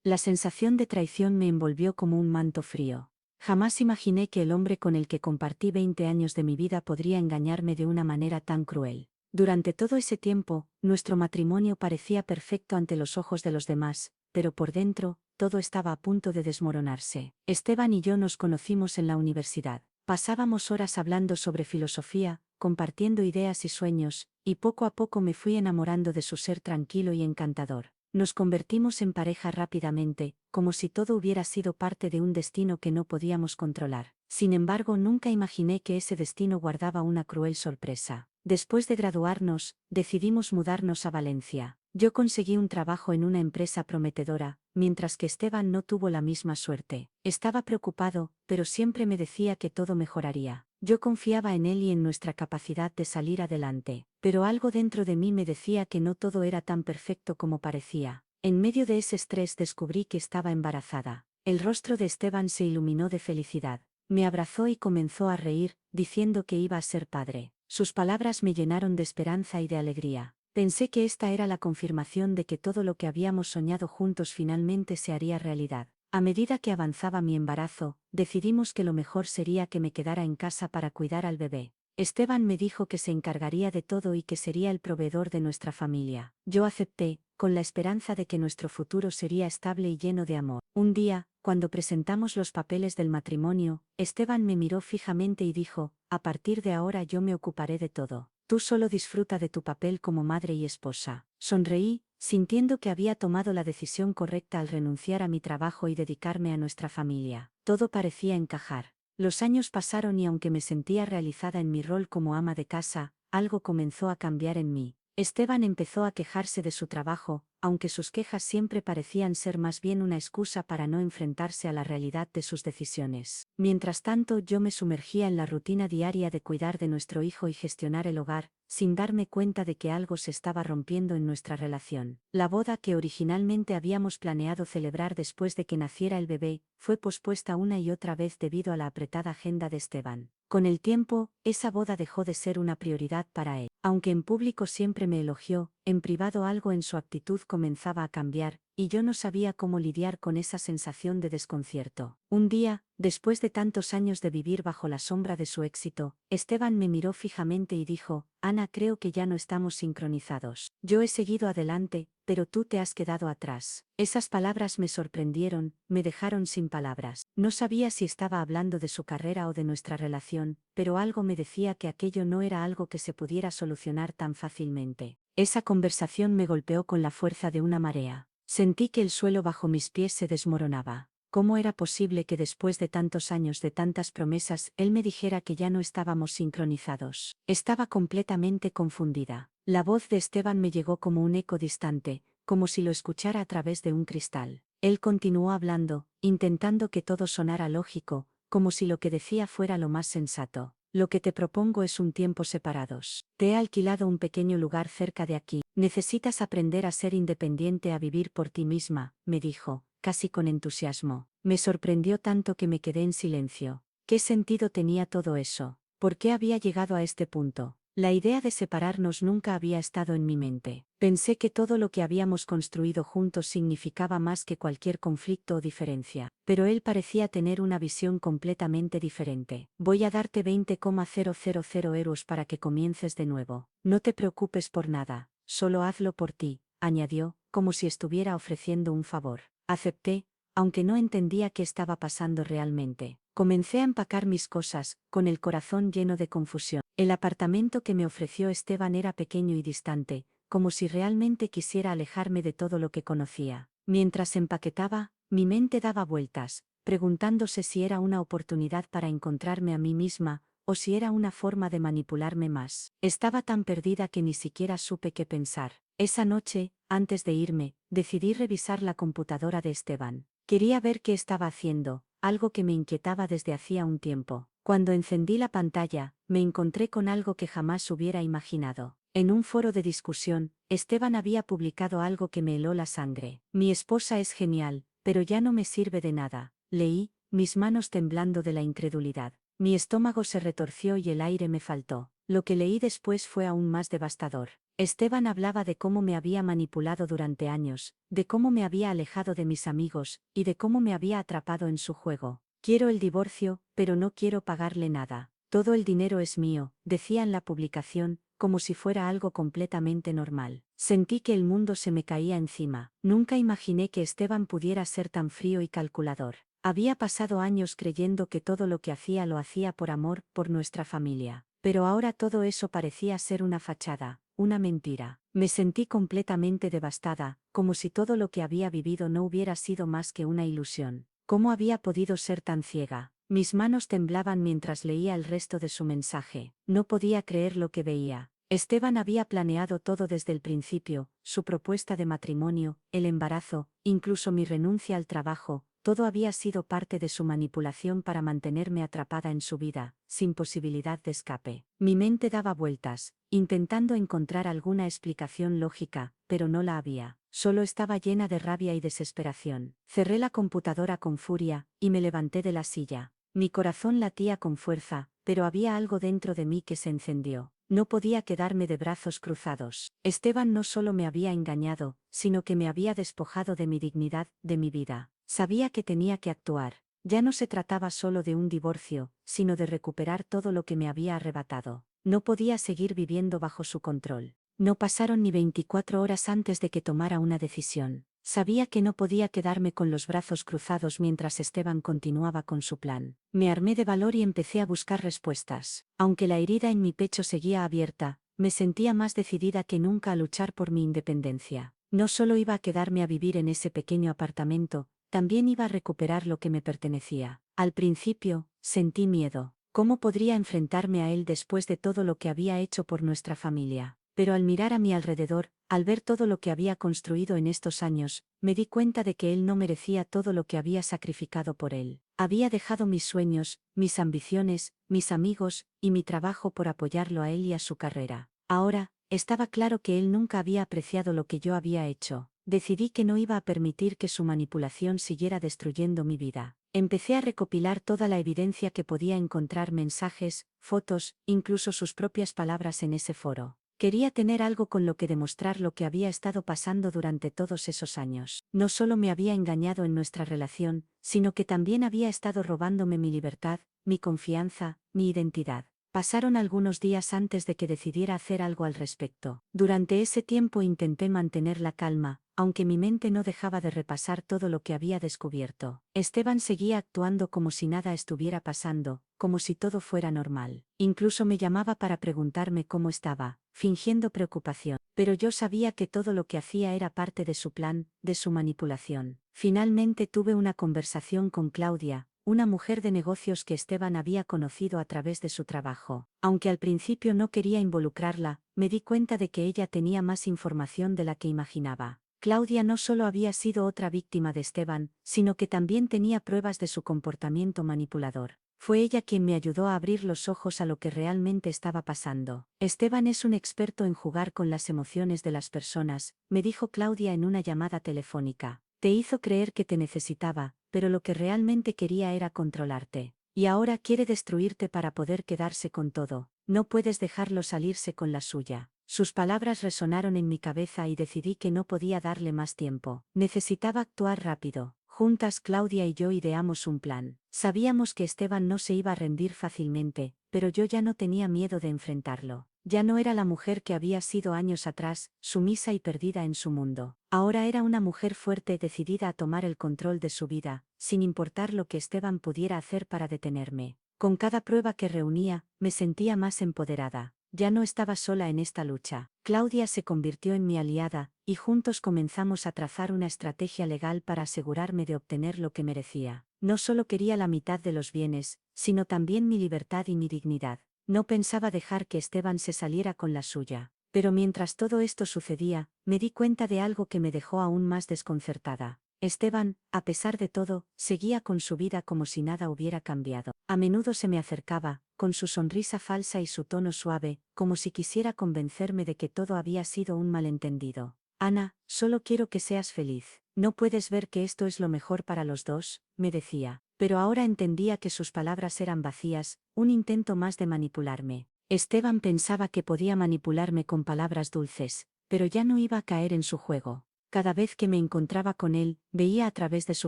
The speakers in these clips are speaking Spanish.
La sensación de traición me envolvió como un manto frío. Jamás imaginé que el hombre con el que compartí 20 años de mi vida podría engañarme de una manera tan cruel. Durante todo ese tiempo, nuestro matrimonio parecía perfecto ante los ojos de los demás, pero por dentro, todo estaba a punto de desmoronarse. Esteban y yo nos conocimos en la universidad. Pasábamos horas hablando sobre filosofía, compartiendo ideas y sueños, y poco a poco me fui enamorando de su ser tranquilo y encantador. Nos convertimos en pareja rápidamente, como si todo hubiera sido parte de un destino que no podíamos controlar. Sin embargo, nunca imaginé que ese destino guardaba una cruel sorpresa. Después de graduarnos, decidimos mudarnos a Valencia. Yo conseguí un trabajo en una empresa prometedora, mientras que Esteban no tuvo la misma suerte. Estaba preocupado, pero siempre me decía que todo mejoraría. Yo confiaba en él y en nuestra capacidad de salir adelante, pero algo dentro de mí me decía que no todo era tan perfecto como parecía. En medio de ese estrés descubrí que estaba embarazada. El rostro de Esteban se iluminó de felicidad. Me abrazó y comenzó a reír, diciendo que iba a ser padre. Sus palabras me llenaron de esperanza y de alegría. Pensé que esta era la confirmación de que todo lo que habíamos soñado juntos finalmente se haría realidad. A medida que avanzaba mi embarazo, decidimos que lo mejor sería que me quedara en casa para cuidar al bebé. Esteban me dijo que se encargaría de todo y que sería el proveedor de nuestra familia. Yo acepté, con la esperanza de que nuestro futuro sería estable y lleno de amor. Un día, cuando presentamos los papeles del matrimonio, Esteban me miró fijamente y dijo: «A partir de ahora yo me ocuparé de todo. Tú solo disfruta de tu papel como madre y esposa». Sonreí, sintiendo que había tomado la decisión correcta al renunciar a mi trabajo y dedicarme a nuestra familia. Todo parecía encajar. Los años pasaron y aunque me sentía realizada en mi rol como ama de casa, algo comenzó a cambiar en mí. Esteban empezó a quejarse de su trabajo, aunque sus quejas siempre parecían ser más bien una excusa para no enfrentarse a la realidad de sus decisiones. Mientras tanto, yo me sumergía en la rutina diaria de cuidar de nuestro hijo y gestionar el hogar, sin darme cuenta de que algo se estaba rompiendo en nuestra relación. La boda que originalmente habíamos planeado celebrar después de que naciera el bebé, fue pospuesta una y otra vez debido a la apretada agenda de Esteban. Con el tiempo, esa boda dejó de ser una prioridad para él. Aunque en público siempre me elogió, en privado algo en su actitud comenzaba a cambiar, y yo no sabía cómo lidiar con esa sensación de desconcierto. Un día, después de tantos años de vivir bajo la sombra de su éxito, Esteban me miró fijamente y dijo: «Ana, creo que ya no estamos sincronizados. Yo he seguido adelante, pero tú te has quedado atrás». Esas palabras me sorprendieron, me dejaron sin palabras. No sabía si estaba hablando de su carrera o de nuestra relación, pero algo me decía que aquello no era algo que se pudiera solucionar tan fácilmente. Esa conversación me golpeó con la fuerza de una marea. Sentí que el suelo bajo mis pies se desmoronaba. ¿Cómo era posible que después de tantos años de tantas promesas él me dijera que ya no estábamos sincronizados? Estaba completamente confundida. La voz de Esteban me llegó como un eco distante, como si lo escuchara a través de un cristal. Él continuó hablando, intentando que todo sonara lógico, como si lo que decía fuera lo más sensato. «Lo que te propongo es un tiempo separados. Te he alquilado un pequeño lugar cerca de aquí. Necesitas aprender a ser independiente, a vivir por ti misma», me dijo, casi con entusiasmo. Me sorprendió tanto que me quedé en silencio. ¿Qué sentido tenía todo eso? ¿Por qué había llegado a este punto? La idea de separarnos nunca había estado en mi mente. Pensé que todo lo que habíamos construido juntos significaba más que cualquier conflicto o diferencia. Pero él parecía tener una visión completamente diferente. «Voy a darte 20,000 euros para que comiences de nuevo. No te preocupes por nada, solo hazlo por ti», añadió, como si estuviera ofreciendo un favor. Acepté, aunque no entendía qué estaba pasando realmente. Comencé a empacar mis cosas, con el corazón lleno de confusión. El apartamento que me ofreció Esteban era pequeño y distante, como si realmente quisiera alejarme de todo lo que conocía. Mientras empaquetaba, mi mente daba vueltas, preguntándose si era una oportunidad para encontrarme a mí misma, o si era una forma de manipularme más. Estaba tan perdida que ni siquiera supe qué pensar. Esa noche, antes de irme, decidí revisar la computadora de Esteban. Quería ver qué estaba haciendo, algo que me inquietaba desde hacía un tiempo. Cuando encendí la pantalla, me encontré con algo que jamás hubiera imaginado. En un foro de discusión, Esteban había publicado algo que me heló la sangre. «Mi esposa es genial, pero ya no me sirve de nada», leí, mis manos temblando de la incredulidad. Mi estómago se retorció y el aire me faltó. Lo que leí después fue aún más devastador. Esteban hablaba de cómo me había manipulado durante años, de cómo me había alejado de mis amigos, y de cómo me había atrapado en su juego. Quiero el divorcio, pero no quiero pagarle nada. Todo el dinero es mío, decía en la publicación, como si fuera algo completamente normal. Sentí que el mundo se me caía encima. Nunca imaginé que Esteban pudiera ser tan frío y calculador. Había pasado años creyendo que todo lo que hacía lo hacía por amor, por nuestra familia. Pero ahora todo eso parecía ser una fachada, una mentira. Me sentí completamente devastada, como si todo lo que había vivido no hubiera sido más que una ilusión. ¿Cómo había podido ser tan ciega? Mis manos temblaban mientras leía el resto de su mensaje. No podía creer lo que veía. Esteban había planeado todo desde el principio, su propuesta de matrimonio, el embarazo, incluso mi renuncia al trabajo. Todo había sido parte de su manipulación para mantenerme atrapada en su vida, sin posibilidad de escape. Mi mente daba vueltas, intentando encontrar alguna explicación lógica, pero no la había. Solo estaba llena de rabia y desesperación. Cerré la computadora con furia, y me levanté de la silla. Mi corazón latía con fuerza, pero había algo dentro de mí que se encendió. No podía quedarme de brazos cruzados. Esteban no solo me había engañado, sino que me había despojado de mi dignidad, de mi vida. Sabía que tenía que actuar. Ya no se trataba solo de un divorcio, sino de recuperar todo lo que me había arrebatado. No podía seguir viviendo bajo su control. No pasaron ni 24 horas antes de que tomara una decisión. Sabía que no podía quedarme con los brazos cruzados mientras Esteban continuaba con su plan. Me armé de valor y empecé a buscar respuestas. Aunque la herida en mi pecho seguía abierta, me sentía más decidida que nunca a luchar por mi independencia. No solo iba a quedarme a vivir en ese pequeño apartamento, también iba a recuperar lo que me pertenecía. Al principio, sentí miedo. ¿Cómo podría enfrentarme a él después de todo lo que había hecho por nuestra familia? Pero al mirar a mi alrededor, al ver todo lo que había construido en estos años, me di cuenta de que él no merecía todo lo que había sacrificado por él. Había dejado mis sueños, mis ambiciones, mis amigos, y mi trabajo por apoyarlo a él y a su carrera. Ahora, estaba claro que él nunca había apreciado lo que yo había hecho. Decidí que no iba a permitir que su manipulación siguiera destruyendo mi vida. Empecé a recopilar toda la evidencia que podía encontrar: mensajes, fotos, incluso sus propias palabras en ese foro. Quería tener algo con lo que demostrar lo que había estado pasando durante todos esos años. No solo me había engañado en nuestra relación, sino que también había estado robándome mi libertad, mi confianza, mi identidad. Pasaron algunos días antes de que decidiera hacer algo al respecto. Durante ese tiempo intenté mantener la calma, aunque mi mente no dejaba de repasar todo lo que había descubierto. Esteban seguía actuando como si nada estuviera pasando, como si todo fuera normal. Incluso me llamaba para preguntarme cómo estaba, fingiendo preocupación. Pero yo sabía que todo lo que hacía era parte de su plan, de su manipulación. Finalmente tuve una conversación con Claudia, una mujer de negocios que Esteban había conocido a través de su trabajo. Aunque al principio no quería involucrarla, me di cuenta de que ella tenía más información de la que imaginaba. Claudia no solo había sido otra víctima de Esteban, sino que también tenía pruebas de su comportamiento manipulador. Fue ella quien me ayudó a abrir los ojos a lo que realmente estaba pasando. Esteban es un experto en jugar con las emociones de las personas, me dijo Claudia en una llamada telefónica. Te hizo creer que te necesitaba, pero lo que realmente quería era controlarte. Y ahora quiere destruirte para poder quedarse con todo. No puedes dejarlo salirse con la suya. Sus palabras resonaron en mi cabeza y decidí que no podía darle más tiempo. Necesitaba actuar rápido. Juntas Claudia y yo ideamos un plan. Sabíamos que Esteban no se iba a rendir fácilmente, pero yo ya no tenía miedo de enfrentarlo. Ya no era la mujer que había sido años atrás, sumisa y perdida en su mundo. Ahora era una mujer fuerte, decidida a tomar el control de su vida, sin importar lo que Esteban pudiera hacer para detenerme. Con cada prueba que reunía, me sentía más empoderada. Ya no estaba sola en esta lucha. Claudia se convirtió en mi aliada, y juntos comenzamos a trazar una estrategia legal para asegurarme de obtener lo que merecía. No solo quería la mitad de los bienes, sino también mi libertad y mi dignidad. No pensaba dejar que Esteban se saliera con la suya. Pero mientras todo esto sucedía, me di cuenta de algo que me dejó aún más desconcertada. Esteban, a pesar de todo, seguía con su vida como si nada hubiera cambiado. A menudo se me acercaba, con su sonrisa falsa y su tono suave, como si quisiera convencerme de que todo había sido un malentendido. Ana, solo quiero que seas feliz. ¿No puedes ver que esto es lo mejor para los dos?, me decía. Pero ahora entendía que sus palabras eran vacías, un intento más de manipularme. Esteban pensaba que podía manipularme con palabras dulces, pero ya no iba a caer en su juego. Cada vez que me encontraba con él, veía a través de su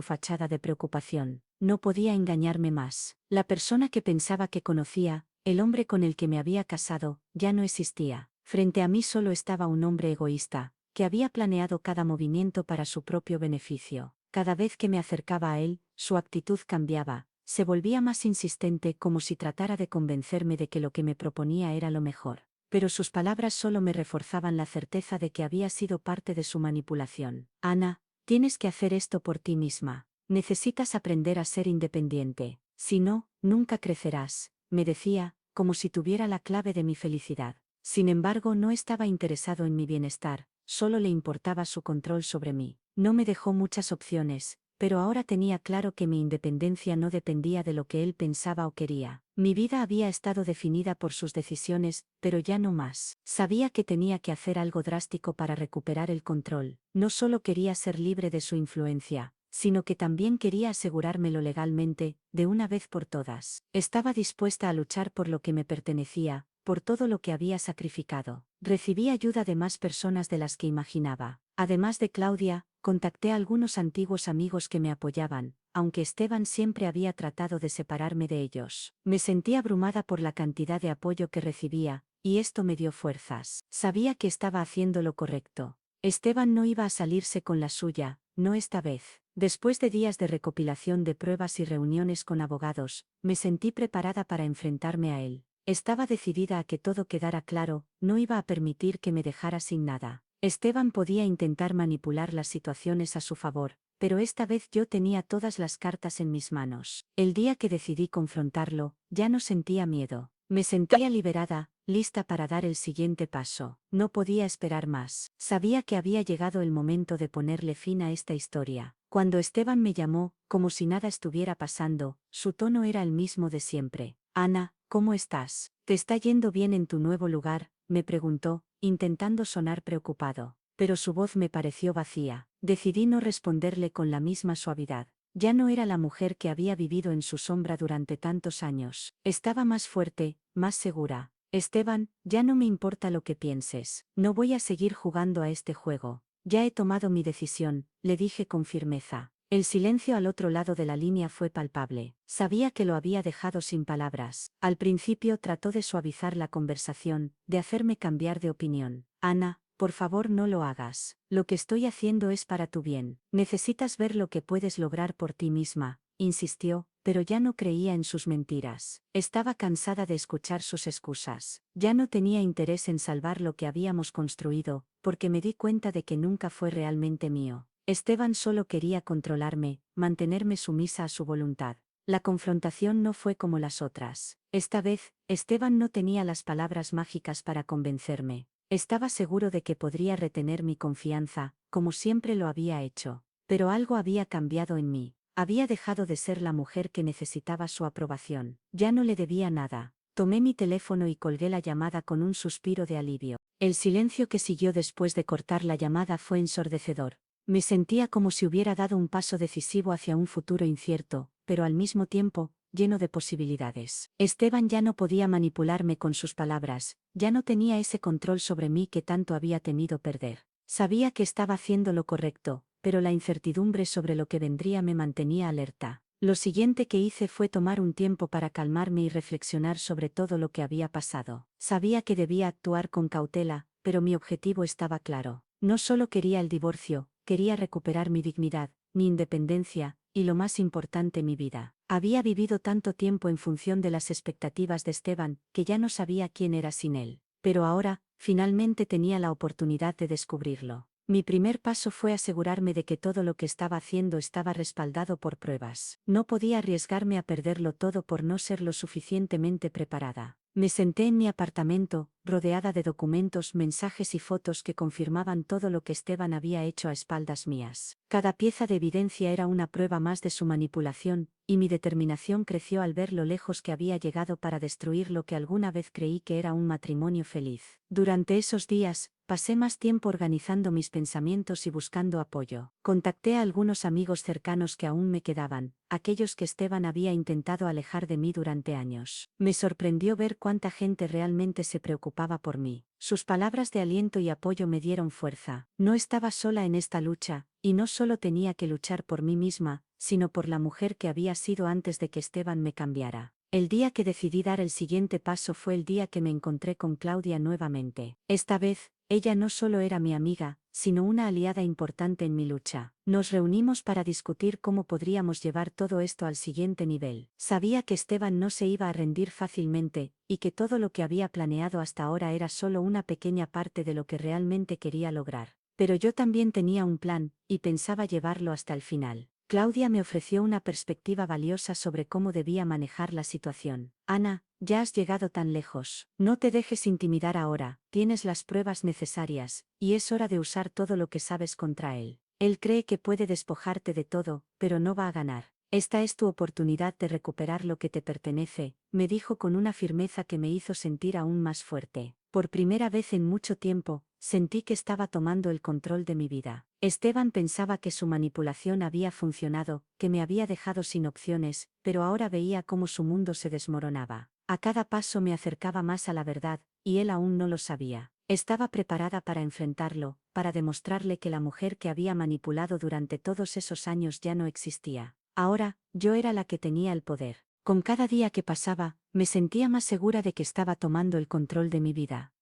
fachada de preocupación. No podía engañarme más. La persona que pensaba que conocía, el hombre con el que me había casado, ya no existía. Frente a mí solo estaba un hombre egoísta, que había planeado cada movimiento para su propio beneficio. Cada vez que me acercaba a él, su actitud cambiaba, se volvía más insistente como si tratara de convencerme de que lo que me proponía era lo mejor. Pero sus palabras solo me reforzaban la certeza de que había sido parte de su manipulación. Ana, tienes que hacer esto por ti misma. Necesitas aprender a ser independiente. Si no, nunca crecerás, me decía, como si tuviera la clave de mi felicidad. Sin embargo, no estaba interesado en mi bienestar, solo le importaba su control sobre mí. No me dejó muchas opciones, pero ahora tenía claro que mi independencia no dependía de lo que él pensaba o quería. Mi vida había estado definida por sus decisiones, pero ya no más. Sabía que tenía que hacer algo drástico para recuperar el control. No solo quería ser libre de su influencia, sino que también quería asegurármelo legalmente, de una vez por todas. Estaba dispuesta a luchar por lo que me pertenecía, por todo lo que había sacrificado. Recibí ayuda de más personas de las que imaginaba. Además de Claudia, contacté a algunos antiguos amigos que me apoyaban, aunque Esteban siempre había tratado de separarme de ellos. Me sentí abrumada por la cantidad de apoyo que recibía, y esto me dio fuerzas. Sabía que estaba haciendo lo correcto. Esteban no iba a salirse con la suya, no esta vez. Después de días de recopilación de pruebas y reuniones con abogados, me sentí preparada para enfrentarme a él. Estaba decidida a que todo quedara claro, no iba a permitir que me dejara sin nada. Esteban podía intentar manipular las situaciones a su favor, pero esta vez yo tenía todas las cartas en mis manos. El día que decidí confrontarlo, ya no sentía miedo. Me sentía liberada, lista para dar el siguiente paso. No podía esperar más. Sabía que había llegado el momento de ponerle fin a esta historia. Cuando Esteban me llamó, como si nada estuviera pasando, su tono era el mismo de siempre. Ana, ¿cómo estás? ¿Te está yendo bien en tu nuevo lugar?, me preguntó, intentando sonar preocupado. Pero su voz me pareció vacía. Decidí no responderle con la misma suavidad. Ya no era la mujer que había vivido en su sombra durante tantos años. Estaba más fuerte, más segura. Esteban, ya no me importa lo que pienses. No voy a seguir jugando a este juego. Ya he tomado mi decisión, le dije con firmeza. El silencio al otro lado de la línea fue palpable. Sabía que lo había dejado sin palabras. Al principio trató de suavizar la conversación, de hacerme cambiar de opinión. Ana, por favor no lo hagas. Lo que estoy haciendo es para tu bien. Necesitas ver lo que puedes lograr por ti misma, insistió, pero ya no creía en sus mentiras. Estaba cansada de escuchar sus excusas. Ya no tenía interés en salvar lo que habíamos construido, porque me di cuenta de que nunca fue realmente mío. Esteban solo quería controlarme, mantenerme sumisa a su voluntad. La confrontación no fue como las otras. Esta vez, Esteban no tenía las palabras mágicas para convencerme. Estaba seguro de que podría retener mi confianza, como siempre lo había hecho. Pero algo había cambiado en mí. Había dejado de ser la mujer que necesitaba su aprobación. Ya no le debía nada. Tomé mi teléfono y colgué la llamada con un suspiro de alivio. El silencio que siguió después de cortar la llamada fue ensordecedor. Me sentía como si hubiera dado un paso decisivo hacia un futuro incierto, pero al mismo tiempo, lleno de posibilidades. Esteban ya no podía manipularme con sus palabras, ya no tenía ese control sobre mí que tanto había temido perder. Sabía que estaba haciendo lo correcto, pero la incertidumbre sobre lo que vendría me mantenía alerta. Lo siguiente que hice fue tomar un tiempo para calmarme y reflexionar sobre todo lo que había pasado. Sabía que debía actuar con cautela, pero mi objetivo estaba claro. No solo quería el divorcio, quería recuperar mi dignidad, mi independencia, y lo más importante, mi vida. Había vivido tanto tiempo en función de las expectativas de Esteban, que ya no sabía quién era sin él. Pero ahora, finalmente tenía la oportunidad de descubrirlo. Mi primer paso fue asegurarme de que todo lo que estaba haciendo estaba respaldado por pruebas. No podía arriesgarme a perderlo todo por no ser lo suficientemente preparada. Me senté en mi apartamento, rodeada de documentos, mensajes y fotos que confirmaban todo lo que Esteban había hecho a espaldas mías. Cada pieza de evidencia era una prueba más de su manipulación, y mi determinación creció al ver lo lejos que había llegado para destruir lo que alguna vez creí que era un matrimonio feliz. Durante esos días, pasé más tiempo organizando mis pensamientos y buscando apoyo. Contacté a algunos amigos cercanos que aún me quedaban, aquellos que Esteban había intentado alejar de mí durante años. Me sorprendió ver cuánta gente realmente se preocupaba por mí. Sus palabras de aliento y apoyo me dieron fuerza. No estaba sola en esta lucha, y no solo tenía que luchar por mí misma, sino por la mujer que había sido antes de que Esteban me cambiara. El día que decidí dar el siguiente paso fue el día que me encontré con Claudia nuevamente. Esta vez, ella no solo era mi amiga, sino una aliada importante en mi lucha. Nos reunimos para discutir cómo podríamos llevar todo esto al siguiente nivel. Sabía que Esteban no se iba a rendir fácilmente, y que todo lo que había planeado hasta ahora era solo una pequeña parte de lo que realmente quería lograr. Pero yo también tenía un plan, y pensaba llevarlo hasta el final. Claudia me ofreció una perspectiva valiosa sobre cómo debía manejar la situación. Ana, ya has llegado tan lejos. No te dejes intimidar ahora, tienes las pruebas necesarias, y es hora de usar todo lo que sabes contra él. Él cree que puede despojarte de todo, pero no va a ganar. Esta es tu oportunidad de recuperar lo que te pertenece, me dijo con una firmeza que me hizo sentir aún más fuerte. Por primera vez en mucho tiempo, sentí que estaba tomando el control de mi vida. Esteban pensaba que su manipulación había funcionado, que me había dejado sin opciones, pero ahora veía cómo su mundo se desmoronaba. A cada paso me acercaba más a la verdad, y él aún no lo sabía. Estaba preparada para enfrentarlo, para demostrarle que la mujer que había manipulado durante todos esos años ya no existía. Ahora, yo era la que tenía el poder. Con cada día que pasaba, me sentía más segura de que estaba tomando el control de mi vida.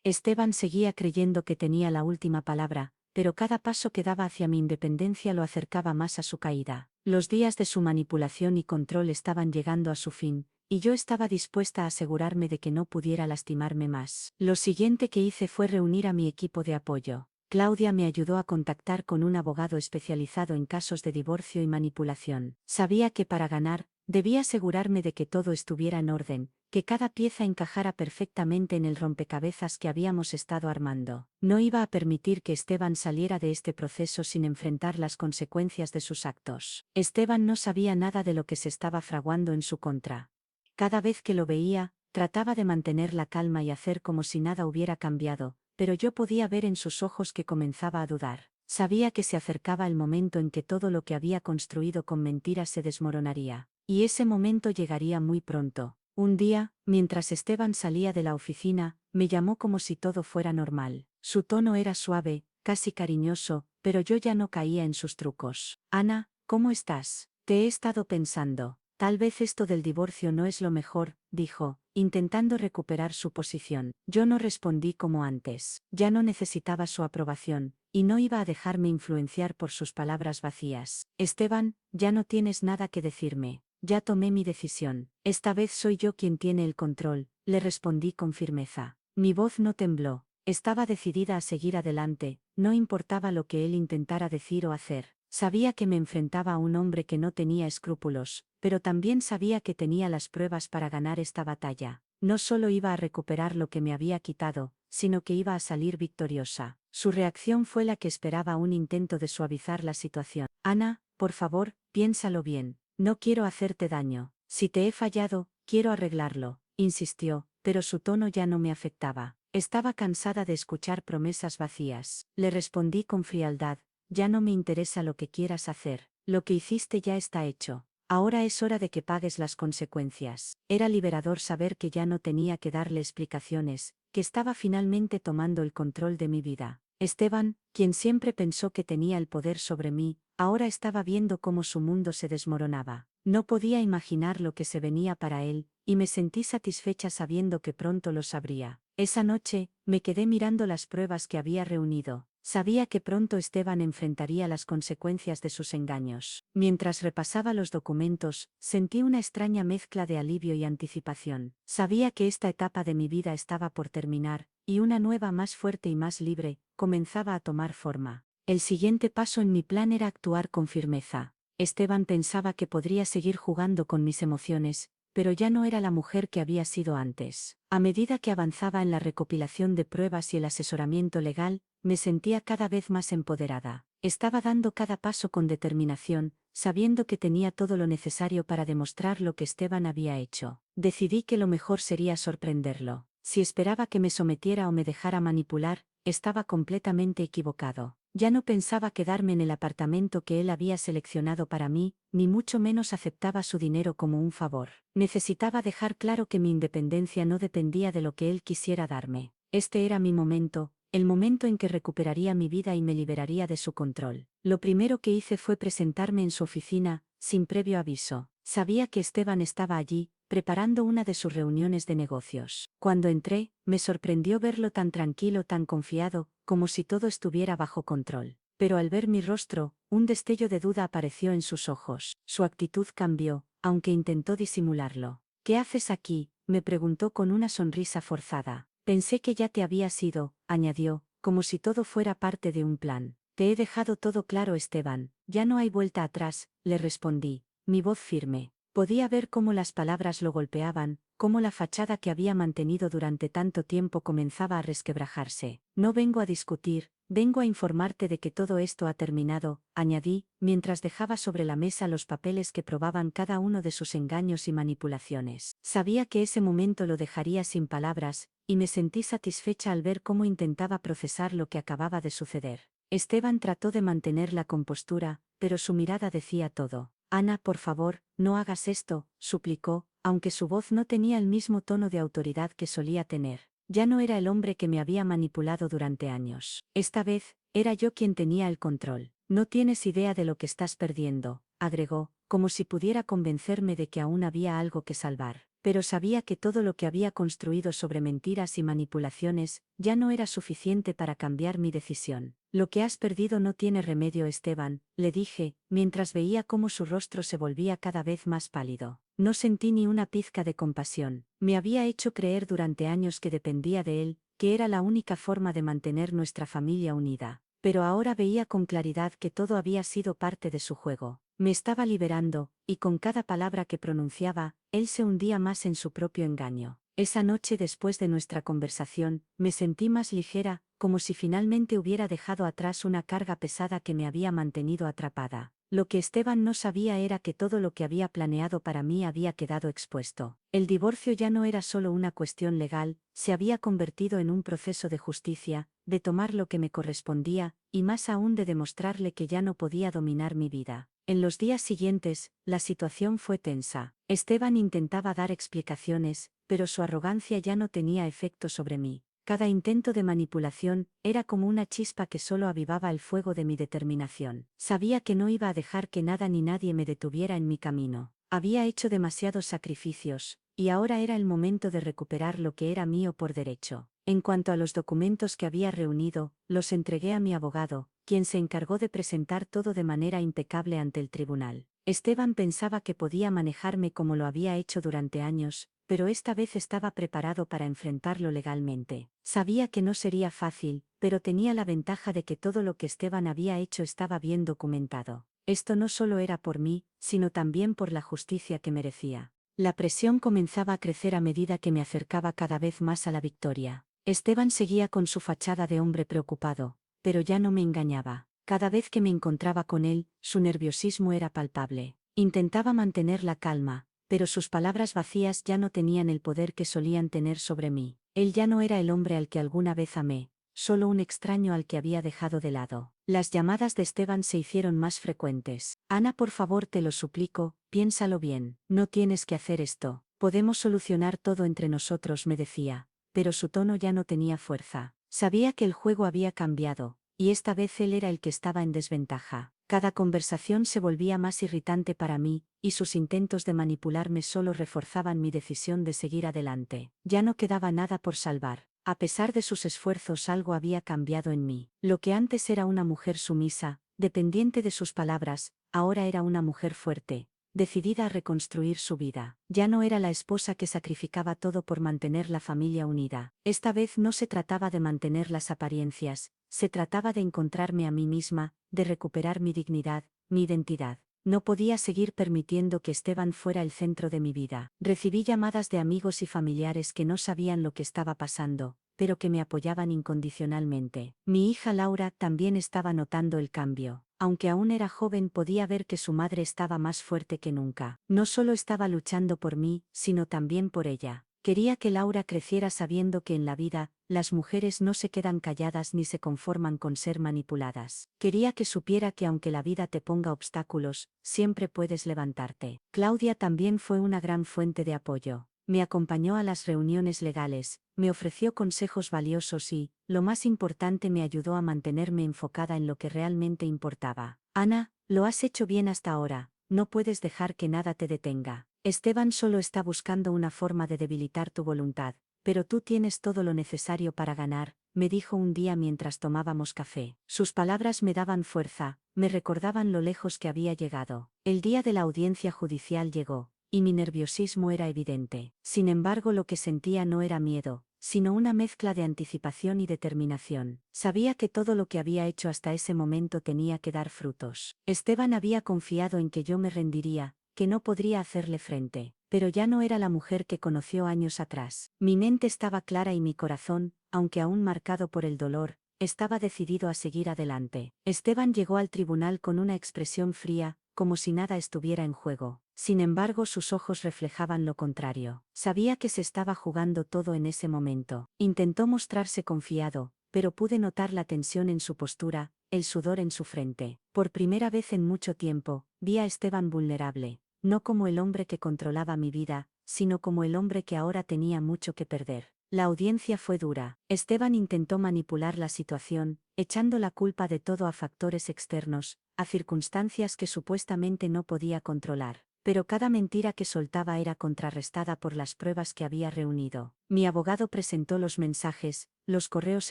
Esteban seguía creyendo que tenía la última palabra, pero cada paso que daba hacia mi independencia lo acercaba más a su caída. Los días de su manipulación y control estaban llegando a su fin, y yo estaba dispuesta a asegurarme de que no pudiera lastimarme más. Lo siguiente que hice fue reunir a mi equipo de apoyo. Claudia me ayudó a contactar con un abogado especializado en casos de divorcio y manipulación. Sabía que para ganar, debía asegurarme de que todo estuviera en orden, que cada pieza encajara perfectamente en el rompecabezas que habíamos estado armando. No iba a permitir que Esteban saliera de este proceso sin enfrentar las consecuencias de sus actos. Esteban no sabía nada de lo que se estaba fraguando en su contra. Cada vez que lo veía, trataba de mantener la calma y hacer como si nada hubiera cambiado, pero yo podía ver en sus ojos que comenzaba a dudar. Sabía que se acercaba el momento en que todo lo que había construido con mentiras se desmoronaría. Y ese momento llegaría muy pronto. Un día, mientras Esteban salía de la oficina, me llamó como si todo fuera normal. Su tono era suave, casi cariñoso, pero yo ya no caía en sus trucos. Ana, ¿cómo estás? Te he estado pensando. Tal vez esto del divorcio no es lo mejor, dijo, intentando recuperar su posición. Yo no respondí como antes. Ya no necesitaba su aprobación, y no iba a dejarme influenciar por sus palabras vacías. Esteban, ya no tienes nada que decirme. Ya tomé mi decisión. Esta vez soy yo quien tiene el control, le respondí con firmeza. Mi voz no tembló. Estaba decidida a seguir adelante, no importaba lo que él intentara decir o hacer. Sabía que me enfrentaba a un hombre que no tenía escrúpulos, pero también sabía que tenía las pruebas para ganar esta batalla. No solo iba a recuperar lo que me había quitado, sino que iba a salir victoriosa. Su reacción fue la que esperaba, un intento de suavizar la situación. Ana, por favor, piénsalo bien. No quiero hacerte daño. Si te he fallado, quiero arreglarlo, insistió, pero su tono ya no me afectaba. Estaba cansada de escuchar promesas vacías. Le respondí con frialdad, ya no me interesa lo que quieras hacer, lo que hiciste ya está hecho. Ahora es hora de que pagues las consecuencias. Era liberador saber que ya no tenía que darle explicaciones, que estaba finalmente tomando el control de mi vida. Esteban, quien siempre pensó que tenía el poder sobre mí, ahora estaba viendo cómo su mundo se desmoronaba. No podía imaginar lo que se venía para él, y me sentí satisfecha sabiendo que pronto lo sabría. Esa noche, me quedé mirando las pruebas que había reunido. Sabía que pronto Esteban enfrentaría las consecuencias de sus engaños. Mientras repasaba los documentos, sentí una extraña mezcla de alivio y anticipación. Sabía que esta etapa de mi vida estaba por terminar, y una nueva más fuerte y más libre, comenzaba a tomar forma. El siguiente paso en mi plan era actuar con firmeza. Esteban pensaba que podría seguir jugando con mis emociones, pero ya no era la mujer que había sido antes. A medida que avanzaba en la recopilación de pruebas y el asesoramiento legal, me sentía cada vez más empoderada. Estaba dando cada paso con determinación, sabiendo que tenía todo lo necesario para demostrar lo que Esteban había hecho. Decidí que lo mejor sería sorprenderlo. Si esperaba que me sometiera o me dejara manipular, estaba completamente equivocado. Ya no pensaba quedarme en el apartamento que él había seleccionado para mí, ni mucho menos aceptaba su dinero como un favor. Necesitaba dejar claro que mi independencia no dependía de lo que él quisiera darme. Este era mi momento, el momento en que recuperaría mi vida y me liberaría de su control. Lo primero que hice fue presentarme en su oficina, sin previo aviso. Sabía que Esteban estaba allí, preparando una de sus reuniones de negocios. Cuando entré, me sorprendió verlo tan tranquilo, tan confiado, como si todo estuviera bajo control. Pero al ver mi rostro, un destello de duda apareció en sus ojos. Su actitud cambió, aunque intentó disimularlo. ¿Qué haces aquí?, me preguntó con una sonrisa forzada. Pensé que ya te habías ido, añadió, como si todo fuera parte de un plan. Te he dejado todo claro, Esteban, ya no hay vuelta atrás, le respondí, mi voz firme. Podía ver cómo las palabras lo golpeaban, cómo la fachada que había mantenido durante tanto tiempo comenzaba a resquebrajarse. No vengo a discutir, vengo a informarte de que todo esto ha terminado, añadí, mientras dejaba sobre la mesa los papeles que probaban cada uno de sus engaños y manipulaciones. Sabía que ese momento lo dejaría sin palabras, y me sentí satisfecha al ver cómo intentaba procesar lo que acababa de suceder. Esteban trató de mantener la compostura, pero su mirada decía todo. Ana, por favor, no hagas esto, suplicó, aunque su voz no tenía el mismo tono de autoridad que solía tener. Ya no era el hombre que me había manipulado durante años. Esta vez, era yo quien tenía el control. No tienes idea de lo que estás perdiendo, agregó, como si pudiera convencerme de que aún había algo que salvar. Pero sabía que todo lo que había construido sobre mentiras y manipulaciones, ya no era suficiente para cambiar mi decisión. Lo que has perdido no tiene remedio, Esteban, le dije, mientras veía cómo su rostro se volvía cada vez más pálido. No sentí ni una pizca de compasión. Me había hecho creer durante años que dependía de él, que era la única forma de mantener nuestra familia unida. Pero ahora veía con claridad que todo había sido parte de su juego. Me estaba liberando, y con cada palabra que pronunciaba, él se hundía más en su propio engaño. Esa noche, después de nuestra conversación, me sentí más ligera, como si finalmente hubiera dejado atrás una carga pesada que me había mantenido atrapada. Lo que Esteban no sabía era que todo lo que había planeado para mí había quedado expuesto. El divorcio ya no era solo una cuestión legal, se había convertido en un proceso de justicia, de tomar lo que me correspondía, y más aún de demostrarle que ya no podía dominar mi vida. En los días siguientes, la situación fue tensa. Esteban intentaba dar explicaciones, pero su arrogancia ya no tenía efecto sobre mí. Cada intento de manipulación era como una chispa que solo avivaba el fuego de mi determinación. Sabía que no iba a dejar que nada ni nadie me detuviera en mi camino. Había hecho demasiados sacrificios, y ahora era el momento de recuperar lo que era mío por derecho. En cuanto a los documentos que había reunido, los entregué a mi abogado, quien se encargó de presentar todo de manera impecable ante el tribunal. Esteban pensaba que podía manejarme como lo había hecho durante años, pero esta vez estaba preparado para enfrentarlo legalmente. Sabía que no sería fácil, pero tenía la ventaja de que todo lo que Esteban había hecho estaba bien documentado. Esto no solo era por mí, sino también por la justicia que merecía. La presión comenzaba a crecer a medida que me acercaba cada vez más a la victoria. Esteban seguía con su fachada de hombre preocupado, pero ya no me engañaba. Cada vez que me encontraba con él, su nerviosismo era palpable. Intentaba mantener la calma, pero sus palabras vacías ya no tenían el poder que solían tener sobre mí. Él ya no era el hombre al que alguna vez amé, solo un extraño al que había dejado de lado. Las llamadas de Esteban se hicieron más frecuentes. Ana, por favor, te lo suplico, piénsalo bien. No tienes que hacer esto. Podemos solucionar todo entre nosotros, me decía, pero su tono ya no tenía fuerza. Sabía que el juego había cambiado, y esta vez él era el que estaba en desventaja. Cada conversación se volvía más irritante para mí, y sus intentos de manipularme solo reforzaban mi decisión de seguir adelante. Ya no quedaba nada por salvar. A pesar de sus esfuerzos, algo había cambiado en mí. Lo que antes era una mujer sumisa, dependiente de sus palabras, ahora era una mujer fuerte, decidida a reconstruir su vida. Ya no era la esposa que sacrificaba todo por mantener la familia unida. Esta vez no se trataba de mantener las apariencias, se trataba de encontrarme a mí misma, de recuperar mi dignidad, mi identidad. no podía seguir permitiendo que Esteban fuera el centro de mi vida. Recibí llamadas de amigos y familiares que no sabían lo que estaba pasando, pero que me apoyaban incondicionalmente. Mi hija Laura también estaba notando el cambio. Aunque aún era joven, podía ver que su madre estaba más fuerte que nunca. No solo estaba luchando por mí, sino también por ella. Quería que Laura creciera sabiendo que en la vida, las mujeres no se quedan calladas ni se conforman con ser manipuladas. Quería que supiera que aunque la vida te ponga obstáculos, siempre puedes levantarte. Claudia también fue una gran fuente de apoyo. Me acompañó a las reuniones legales, me ofreció consejos valiosos y, lo más importante, me ayudó a mantenerme enfocada en lo que realmente importaba. Ana, lo has hecho bien hasta ahora, no puedes dejar que nada te detenga. Esteban solo está buscando una forma de debilitar tu voluntad, pero tú tienes todo lo necesario para ganar, me dijo un día mientras tomábamos café. Sus palabras me daban fuerza, me recordaban lo lejos que había llegado. El día de la audiencia judicial llegó, y mi nerviosismo era evidente. Sin embargo, lo que sentía no era miedo, sino una mezcla de anticipación y determinación. Sabía que todo lo que había hecho hasta ese momento tenía que dar frutos. Esteban había confiado en que yo me rendiría, que no podría hacerle frente, pero ya no era la mujer que conoció años atrás. Mi mente estaba clara y mi corazón, aunque aún marcado por el dolor, estaba decidido a seguir adelante. Esteban llegó al tribunal con una expresión fría, como si nada estuviera en juego. Sin embargo, sus ojos reflejaban lo contrario. Sabía que se estaba jugando todo en ese momento. Intentó mostrarse confiado, pero pude notar la tensión en su postura, el sudor en su frente. Por primera vez en mucho tiempo, vi a Esteban vulnerable, no como el hombre que controlaba mi vida, sino como el hombre que ahora tenía mucho que perder. La audiencia fue dura. Esteban intentó manipular la situación, echando la culpa de todo a factores externos, a circunstancias que supuestamente no podía controlar. Pero cada mentira que soltaba era contrarrestada por las pruebas que había reunido. Mi abogado presentó los mensajes, los correos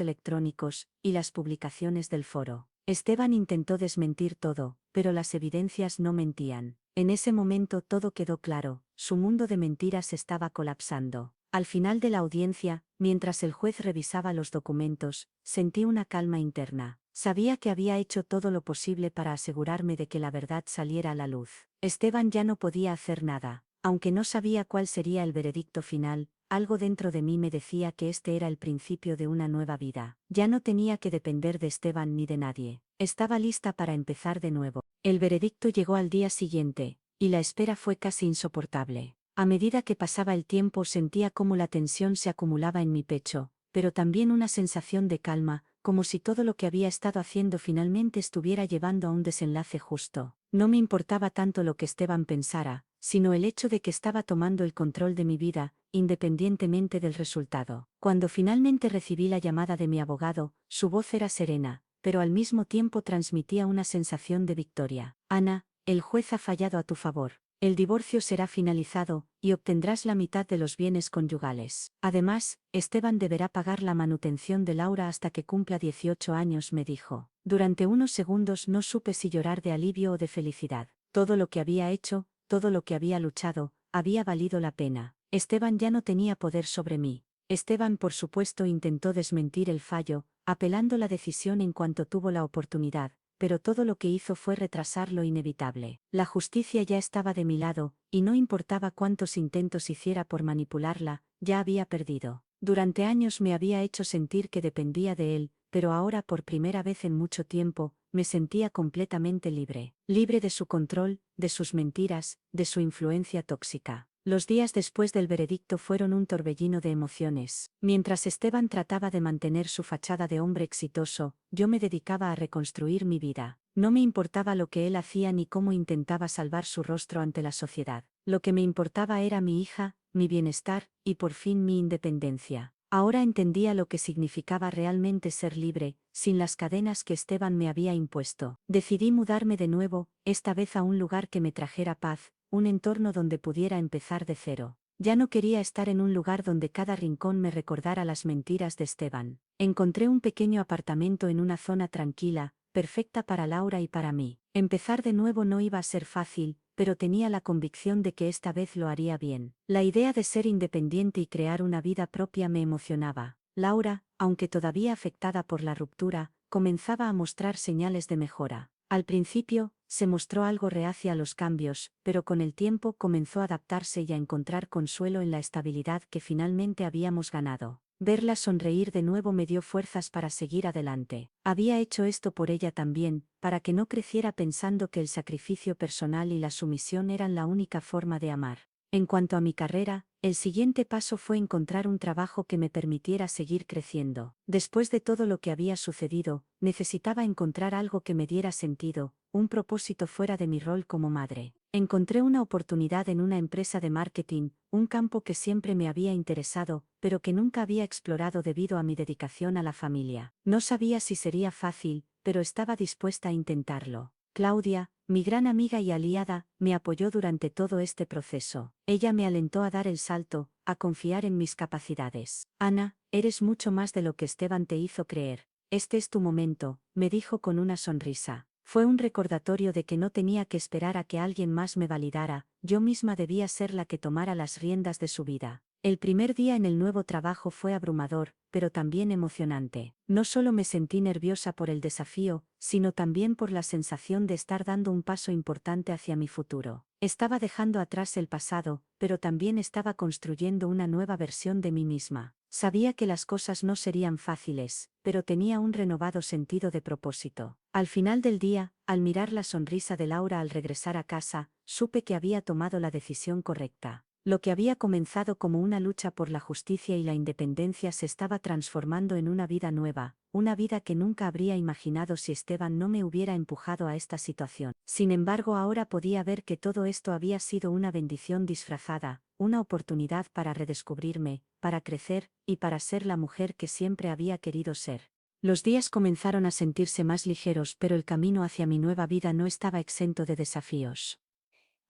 electrónicos, y las publicaciones del foro. Esteban intentó desmentir todo, pero las evidencias no mentían. En ese momento todo quedó claro, su mundo de mentiras estaba colapsando. Al final de la audiencia, mientras el juez revisaba los documentos, sentí una calma interna. Sabía que había hecho todo lo posible para asegurarme de que la verdad saliera a la luz. Esteban ya no podía hacer nada. Aunque no sabía cuál sería el veredicto final, algo dentro de mí me decía que este era el principio de una nueva vida. Ya no tenía que depender de Esteban ni de nadie. Estaba lista para empezar de nuevo. El veredicto llegó al día siguiente, y la espera fue casi insoportable. A medida que pasaba el tiempo sentía cómo la tensión se acumulaba en mi pecho, pero también una sensación de calma, como si todo lo que había estado haciendo finalmente estuviera llevando a un desenlace justo. No me importaba tanto lo que Esteban pensara, sino el hecho de que estaba tomando el control de mi vida, independientemente del resultado. Cuando finalmente recibí la llamada de mi abogado, su voz era serena, pero al mismo tiempo transmitía una sensación de victoria. Ana, el juez ha fallado a tu favor. El divorcio será finalizado, y obtendrás la mitad de los bienes conyugales. Además, Esteban deberá pagar la manutención de Laura hasta que cumpla 18 años, me dijo. Durante unos segundos no supe si llorar de alivio o de felicidad. Todo lo que había hecho, todo lo que había luchado, había valido la pena. Esteban ya no tenía poder sobre mí. Esteban, por supuesto, intentó desmentir el fallo, apelando la decisión en cuanto tuvo la oportunidad, pero todo lo que hizo fue retrasar lo inevitable. La justicia ya estaba de mi lado, y no importaba cuántos intentos hiciera por manipularla, ya había perdido. Durante años me había hecho sentir que dependía de él, pero ahora por primera vez en mucho tiempo, me sentía completamente libre. Libre de su control, de sus mentiras, de su influencia tóxica. Los días después del veredicto fueron un torbellino de emociones. Mientras Esteban trataba de mantener su fachada de hombre exitoso, yo me dedicaba a reconstruir mi vida. No me importaba lo que él hacía ni cómo intentaba salvar su rostro ante la sociedad. Lo que me importaba era mi hija, mi bienestar, y por fin mi independencia. Ahora entendía lo que significaba realmente ser libre, sin las cadenas que Esteban me había impuesto. Decidí mudarme de nuevo, esta vez a un lugar que me trajera paz, un entorno donde pudiera empezar de cero. Ya no quería estar en un lugar donde cada rincón me recordara las mentiras de Esteban. Encontré un pequeño apartamento en una zona tranquila, perfecta para Laura y para mí. Empezar de nuevo no iba a ser fácil, pero tenía la convicción de que esta vez lo haría bien. La idea de ser independiente y crear una vida propia me emocionaba. Laura, aunque todavía afectada por la ruptura, comenzaba a mostrar señales de mejora. Al principio, se mostró algo reacia a los cambios, pero con el tiempo comenzó a adaptarse y a encontrar consuelo en la estabilidad que finalmente habíamos ganado. Verla sonreír de nuevo me dio fuerzas para seguir adelante. Había hecho esto por ella también, para que no creciera pensando que el sacrificio personal y la sumisión eran la única forma de amar. En cuanto a mi carrera, el siguiente paso fue encontrar un trabajo que me permitiera seguir creciendo. Después de todo lo que había sucedido, necesitaba encontrar algo que me diera sentido, un propósito fuera de mi rol como madre. Encontré una oportunidad en una empresa de marketing, un campo que siempre me había interesado, pero que nunca había explorado debido a mi dedicación a la familia. No sabía si sería fácil, pero estaba dispuesta a intentarlo. Claudia, mi gran amiga y aliada, me apoyó durante todo este proceso. Ella me alentó a dar el salto, a confiar en mis capacidades. Ana, eres mucho más de lo que Esteban te hizo creer. Este es tu momento, me dijo con una sonrisa. Fue un recordatorio de que no tenía que esperar a que alguien más me validara, yo misma debía ser la que tomara las riendas de su vida. El primer día en el nuevo trabajo fue abrumador, pero también emocionante. No solo me sentí nerviosa por el desafío, sino también por la sensación de estar dando un paso importante hacia mi futuro. Estaba dejando atrás el pasado, pero también estaba construyendo una nueva versión de mí misma. Sabía que las cosas no serían fáciles, pero tenía un renovado sentido de propósito. Al final del día, al mirar la sonrisa de Laura al regresar a casa, supe que había tomado la decisión correcta. Lo que había comenzado como una lucha por la justicia y la independencia se estaba transformando en una vida nueva, una vida que nunca habría imaginado si Esteban no me hubiera empujado a esta situación. Sin embargo, ahora podía ver que todo esto había sido una bendición disfrazada, una oportunidad para redescubrirme, para crecer, y para ser la mujer que siempre había querido ser. Los días comenzaron a sentirse más ligeros, pero el camino hacia mi nueva vida no estaba exento de desafíos.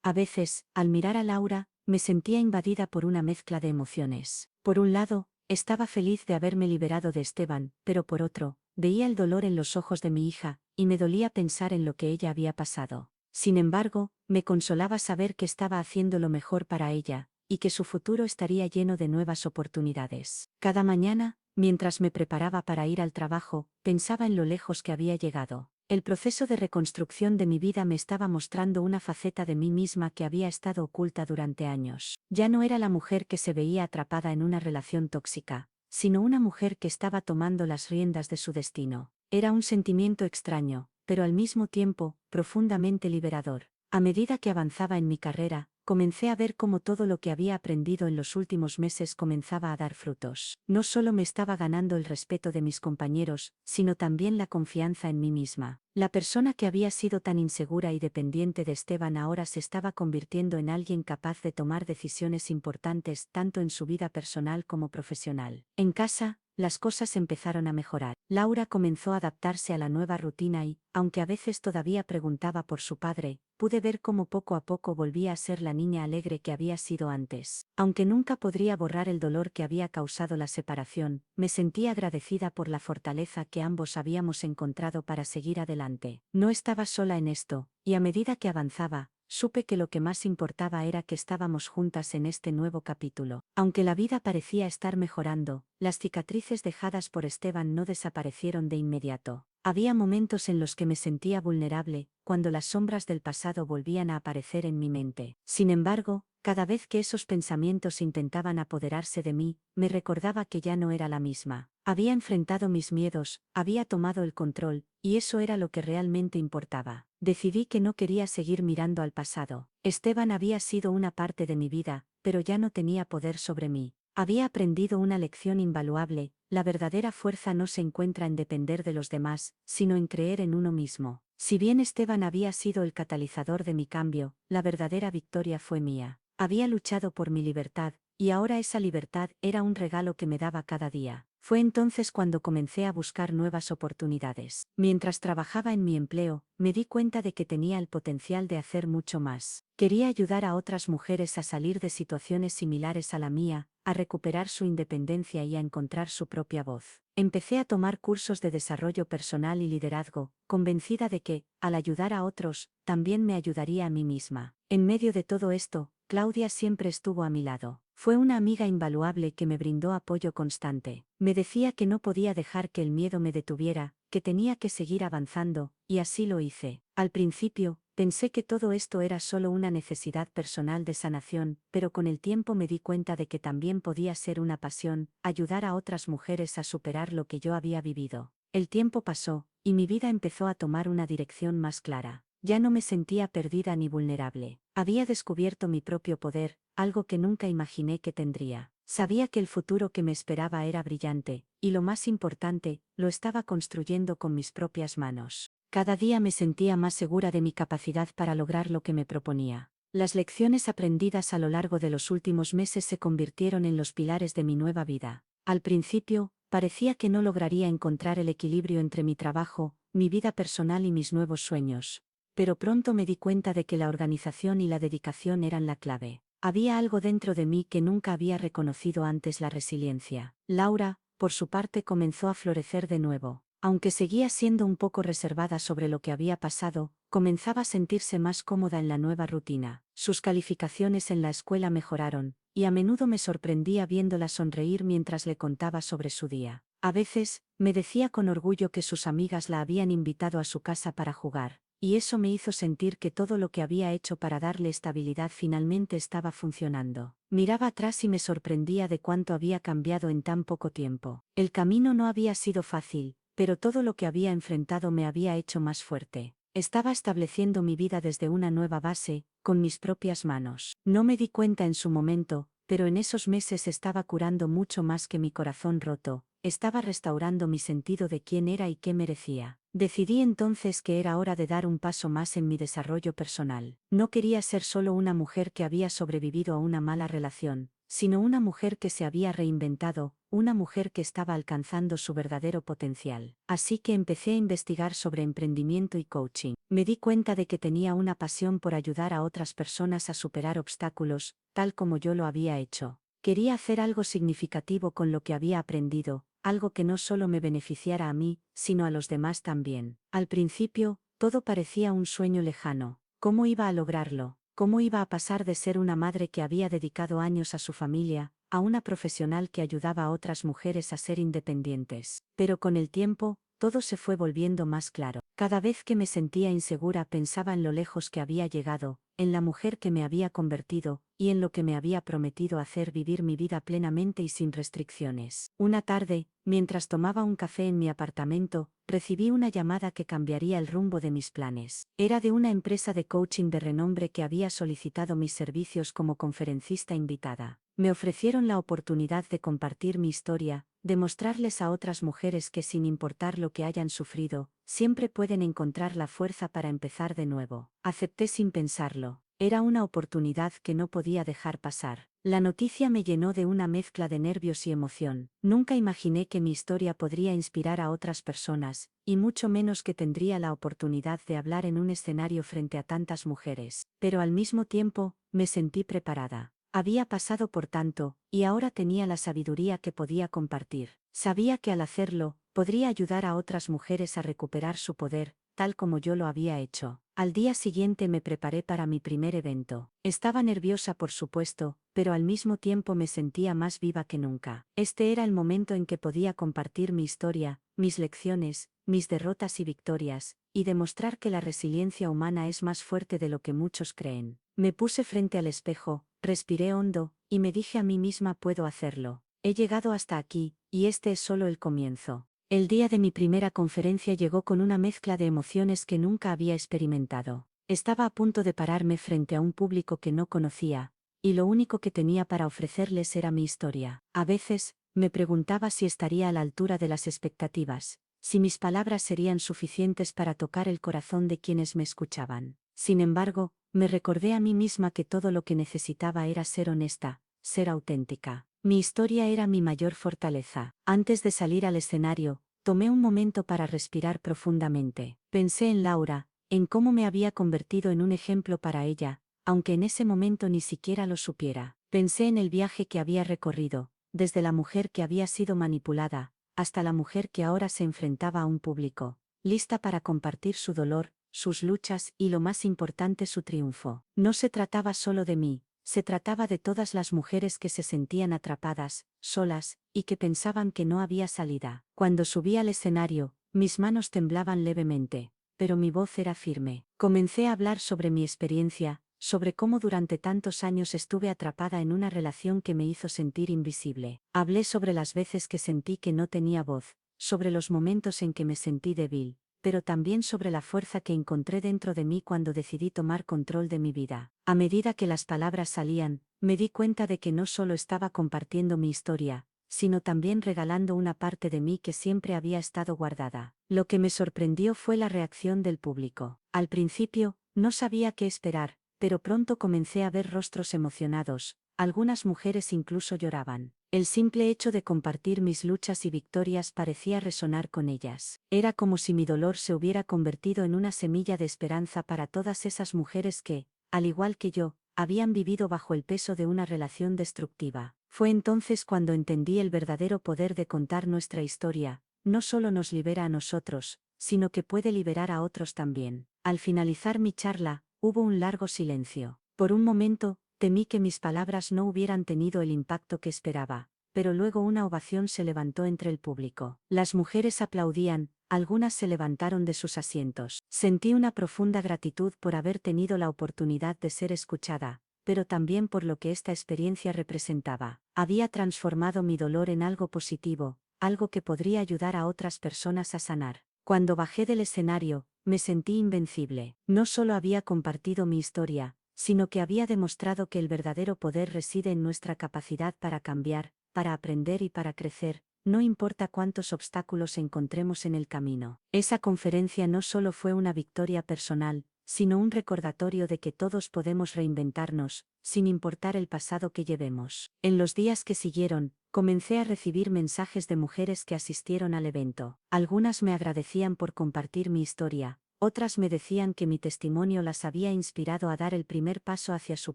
A veces, al mirar a Laura, me sentía invadida por una mezcla de emociones. Por un lado, estaba feliz de haberme liberado de Esteban, pero por otro, veía el dolor en los ojos de mi hija, y me dolía pensar en lo que ella había pasado. Sin embargo, me consolaba saber que estaba haciendo lo mejor para ella, y que su futuro estaría lleno de nuevas oportunidades. Cada mañana, mientras me preparaba para ir al trabajo, pensaba en lo lejos que había llegado. El proceso de reconstrucción de mi vida me estaba mostrando una faceta de mí misma que había estado oculta durante años. Ya no era la mujer que se veía atrapada en una relación tóxica, sino una mujer que estaba tomando las riendas de su destino. Era un sentimiento extraño, pero al mismo tiempo, profundamente liberador. A medida que avanzaba en mi carrera, comencé a ver cómo todo lo que había aprendido en los últimos meses comenzaba a dar frutos. No solo me estaba ganando el respeto de mis compañeros, sino también la confianza en mí misma. La persona que había sido tan insegura y dependiente de Esteban ahora se estaba convirtiendo en alguien capaz de tomar decisiones importantes tanto en su vida personal como profesional. En casa, las cosas empezaron a mejorar. Laura comenzó a adaptarse a la nueva rutina y, aunque a veces todavía preguntaba por su padre, pude ver cómo poco a poco volvía a ser la niña alegre que había sido antes. Aunque nunca podría borrar el dolor que había causado la separación, me sentía agradecida por la fortaleza que ambos habíamos encontrado para seguir adelante. No estaba sola en esto, y a medida que avanzaba, supe que lo que más importaba era que estábamos juntas en este nuevo capítulo. Aunque la vida parecía estar mejorando, las cicatrices dejadas por Esteban no desaparecieron de inmediato. Había momentos en los que me sentía vulnerable, cuando las sombras del pasado volvían a aparecer en mi mente. Sin embargo, cada vez que esos pensamientos intentaban apoderarse de mí, me recordaba que ya no era la misma. Había enfrentado mis miedos, había tomado el control, y eso era lo que realmente importaba. Decidí que no quería seguir mirando al pasado. Esteban había sido una parte de mi vida, pero ya no tenía poder sobre mí. Había aprendido una lección invaluable: la verdadera fuerza no se encuentra en depender de los demás, sino en creer en uno mismo. Si bien Esteban había sido el catalizador de mi cambio, la verdadera victoria fue mía. Había luchado por mi libertad, y ahora esa libertad era un regalo que me daba cada día. Fue entonces cuando comencé a buscar nuevas oportunidades. Mientras trabajaba en mi empleo, me di cuenta de que tenía el potencial de hacer mucho más. Quería ayudar a otras mujeres a salir de situaciones similares a la mía, a recuperar su independencia y a encontrar su propia voz. Empecé a tomar cursos de desarrollo personal y liderazgo, convencida de que, al ayudar a otros, también me ayudaría a mí misma. En medio de todo esto, Claudia siempre estuvo a mi lado. Fue una amiga invaluable que me brindó apoyo constante. Me decía que no podía dejar que el miedo me detuviera, que tenía que seguir avanzando, y así lo hice. Al principio, pensé que todo esto era solo una necesidad personal de sanación, pero con el tiempo me di cuenta de que también podía ser una pasión, ayudar a otras mujeres a superar lo que yo había vivido. El tiempo pasó, y mi vida empezó a tomar una dirección más clara. Ya no me sentía perdida ni vulnerable. Había descubierto mi propio poder, algo que nunca imaginé que tendría. Sabía que el futuro que me esperaba era brillante, y lo más importante, lo estaba construyendo con mis propias manos. Cada día me sentía más segura de mi capacidad para lograr lo que me proponía. Las lecciones aprendidas a lo largo de los últimos meses se convirtieron en los pilares de mi nueva vida. Al principio, parecía que no lograría encontrar el equilibrio entre mi trabajo, mi vida personal y mis nuevos sueños. Pero pronto me di cuenta de que la organización y la dedicación eran la clave. Había algo dentro de mí que nunca había reconocido antes: la resiliencia. Laura, por su parte, comenzó a florecer de nuevo. Aunque seguía siendo un poco reservada sobre lo que había pasado, comenzaba a sentirse más cómoda en la nueva rutina. Sus calificaciones en la escuela mejoraron, y a menudo me sorprendía viéndola sonreír mientras le contaba sobre su día. A veces, me decía con orgullo que sus amigas la habían invitado a su casa para jugar, y eso me hizo sentir que todo lo que había hecho para darle estabilidad finalmente estaba funcionando. Miraba atrás y me sorprendía de cuánto había cambiado en tan poco tiempo. El camino no había sido fácil, pero todo lo que había enfrentado me había hecho más fuerte. Estaba estableciendo mi vida desde una nueva base, con mis propias manos. No me di cuenta en su momento, pero en esos meses estaba curando mucho más que mi corazón roto. Estaba restaurando mi sentido de quién era y qué merecía. Decidí entonces que era hora de dar un paso más en mi desarrollo personal. No quería ser solo una mujer que había sobrevivido a una mala relación, sino una mujer que se había reinventado, una mujer que estaba alcanzando su verdadero potencial. Así que empecé a investigar sobre emprendimiento y coaching. Me di cuenta de que tenía una pasión por ayudar a otras personas a superar obstáculos, tal como yo lo había hecho. Quería hacer algo significativo con lo que había aprendido, algo que no solo me beneficiara a mí, sino a los demás también. Al principio, todo parecía un sueño lejano. ¿Cómo iba a lograrlo? ¿Cómo iba a pasar de ser una madre que había dedicado años a su familia, a una profesional que ayudaba a otras mujeres a ser independientes? Pero con el tiempo, todo se fue volviendo más claro. Cada vez que me sentía insegura pensaba en lo lejos que había llegado, en la mujer que me había convertido, y en lo que me había prometido hacer: vivir mi vida plenamente y sin restricciones. Una tarde, mientras tomaba un café en mi apartamento, recibí una llamada que cambiaría el rumbo de mis planes. Era de una empresa de coaching de renombre que había solicitado mis servicios como conferencista invitada. Me ofrecieron la oportunidad de compartir mi historia, de mostrarles a otras mujeres que, sin importar lo que hayan sufrido, siempre pueden encontrar la fuerza para empezar de nuevo. Acepté sin pensarlo. Era una oportunidad que no podía dejar pasar. La noticia me llenó de una mezcla de nervios y emoción. Nunca imaginé que mi historia podría inspirar a otras personas, y mucho menos que tendría la oportunidad de hablar en un escenario frente a tantas mujeres. Pero al mismo tiempo, me sentí preparada. Había pasado por tanto, y ahora tenía la sabiduría que podía compartir. Sabía que al hacerlo, podría ayudar a otras mujeres a recuperar su poder, tal como yo lo había hecho. Al día siguiente me preparé para mi primer evento. Estaba nerviosa, por supuesto, pero al mismo tiempo me sentía más viva que nunca. Este era el momento en que podía compartir mi historia, mis lecciones, mis derrotas y victorias, y demostrar que la resiliencia humana es más fuerte de lo que muchos creen. Me puse frente al espejo, respiré hondo, y me dije a mí misma: puedo hacerlo. He llegado hasta aquí, y este es solo el comienzo. El día de mi primera conferencia llegó con una mezcla de emociones que nunca había experimentado. Estaba a punto de pararme frente a un público que no conocía, y lo único que tenía para ofrecerles era mi historia. A veces, me preguntaba si estaría a la altura de las expectativas, si mis palabras serían suficientes para tocar el corazón de quienes me escuchaban. Sin embargo, me recordé a mí misma que todo lo que necesitaba era ser honesta, ser auténtica. Mi historia era mi mayor fortaleza. Antes de salir al escenario, tomé un momento para respirar profundamente. Pensé en Laura, en cómo me había convertido en un ejemplo para ella, aunque en ese momento ni siquiera lo supiera. Pensé en el viaje que había recorrido, desde la mujer que había sido manipulada, hasta la mujer que ahora se enfrentaba a un público, lista para compartir su dolor, sus luchas y, lo más importante, su triunfo. No se trataba solo de mí. Se trataba de todas las mujeres que se sentían atrapadas, solas, y que pensaban que no había salida. Cuando subí al escenario, mis manos temblaban levemente, pero mi voz era firme. Comencé a hablar sobre mi experiencia, sobre cómo durante tantos años estuve atrapada en una relación que me hizo sentir invisible. Hablé sobre las veces que sentí que no tenía voz, sobre los momentos en que me sentí débil, pero también sobre la fuerza que encontré dentro de mí cuando decidí tomar control de mi vida. A medida que las palabras salían, me di cuenta de que no solo estaba compartiendo mi historia, sino también regalando una parte de mí que siempre había estado guardada. Lo que me sorprendió fue la reacción del público. Al principio, no sabía qué esperar, pero pronto comencé a ver rostros emocionados, algunas mujeres incluso lloraban. El simple hecho de compartir mis luchas y victorias parecía resonar con ellas. Era como si mi dolor se hubiera convertido en una semilla de esperanza para todas esas mujeres que, al igual que yo, habían vivido bajo el peso de una relación destructiva. Fue entonces cuando entendí el verdadero poder de contar nuestra historia. No solo nos libera a nosotros, sino que puede liberar a otros también. Al finalizar mi charla, hubo un largo silencio. Por un momento, temí que mis palabras no hubieran tenido el impacto que esperaba, pero luego una ovación se levantó entre el público. Las mujeres aplaudían, algunas se levantaron de sus asientos. Sentí una profunda gratitud por haber tenido la oportunidad de ser escuchada, pero también por lo que esta experiencia representaba. Había transformado mi dolor en algo positivo, algo que podría ayudar a otras personas a sanar. Cuando bajé del escenario, me sentí invencible. No solo había compartido mi historia, sino que había demostrado que el verdadero poder reside en nuestra capacidad para cambiar, para aprender y para crecer, no importa cuántos obstáculos encontremos en el camino. Esa conferencia no solo fue una victoria personal, sino un recordatorio de que todos podemos reinventarnos, sin importar el pasado que llevemos. En los días que siguieron, comencé a recibir mensajes de mujeres que asistieron al evento. Algunas me agradecían por compartir mi historia, otras me decían que mi testimonio las había inspirado a dar el primer paso hacia su